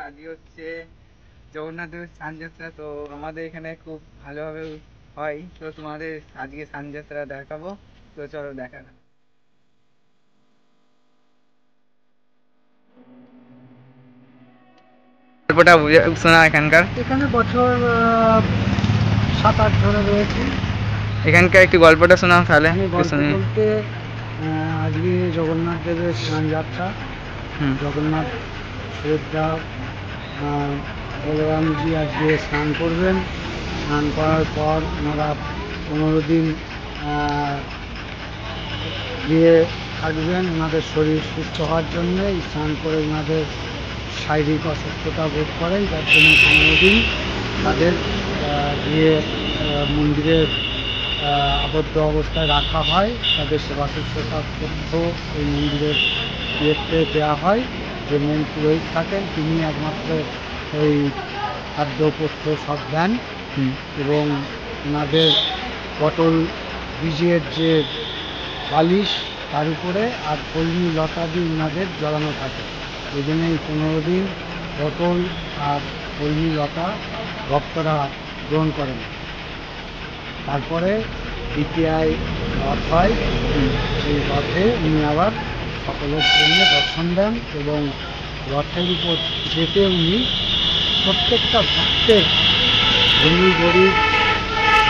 আজকে হচ্ছে জগন্নাথের স্নানযাত্রা। তো আমাদের এখানে খুব ভালোভাবে হয়, তো তোমাদের আজকে স্নানযাত্রা দেখাবো। তো চলো দেখা যাক। গল্পটা শোনা এখানকার। এখানে বছর 7-8 ধরে রয়েছে। এখানকার একটু গল্পটা শোনাও তাহলে। গল্প বলতে আজকে জগন্নাথ দেবের স্নানযাত্রা। জগন্নাথ সুভদ্রা বলরামজি আজকে স্নান করবেন। স্নান করার পর ওনারা 15 দিন গিয়ে থাকবেন। ওনাদের শরীর সুস্থ হওয়ার জন্য স্নান করে ওনাদের শারীরিক অসুস্থতা বোধ করেন, যার জন্য 15 দিন তাদের গিয়ে মন্দিরের আবদ্ধ অবস্থায় রাখা হয়। তাদের সেবা শুশ্রূষার তথ্য এই মন্দিরের ইয়েতে দেওয়া হয়। যে মেন পুরোহিত থাকেন তিনি একমাত্র ওই খাদ্য পথ্য সব দেন। এবং ওনাদের পটল বীজের যে বালিশ তার উপরে আর কলমি লতা দিয়ে ওনাদের জ্বালানো থাকে। ওই জন্য এই 15 দিন পটল আর কলমি লতা ভক্তরা গ্রহণ করেন। তারপরে দ্বিতীয়ায় রথ হয়। সেই রথে উনি আবার সকলের জন্য দর্শন দেন এবং রথের উপর চেপে উনি প্রত্যেকটা ভক্তের ধনী গরিব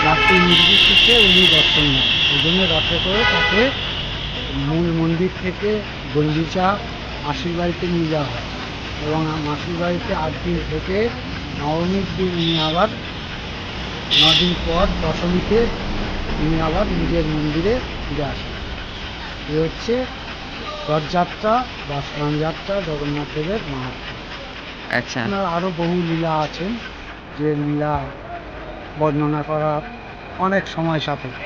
জাতি নির্বিশেষে উনি দর্শন দেন। এই জন্য রথে করে তাকে মূল মন্দির থেকে গন্ডিচা মাসির বাড়িতে নিয়ে যাওয়া হয় এবং মাসির বাড়িতে 8 দিন থেকে নবমীর দিন উনি আবার 9 দিন পর দশমীতে তিনি আবার নিজের মন্দিরে ফিরে আসেন। এ হচ্ছে রথযাত্রা বা স্নানযাত্রা জগন্নাথ দেবের মাহাত্ম্য। আচ্ছা, আপনার আরও বহু লীলা আছেন, যে লীলা বর্ণনা করা অনেক সময় সাপেক্ষ।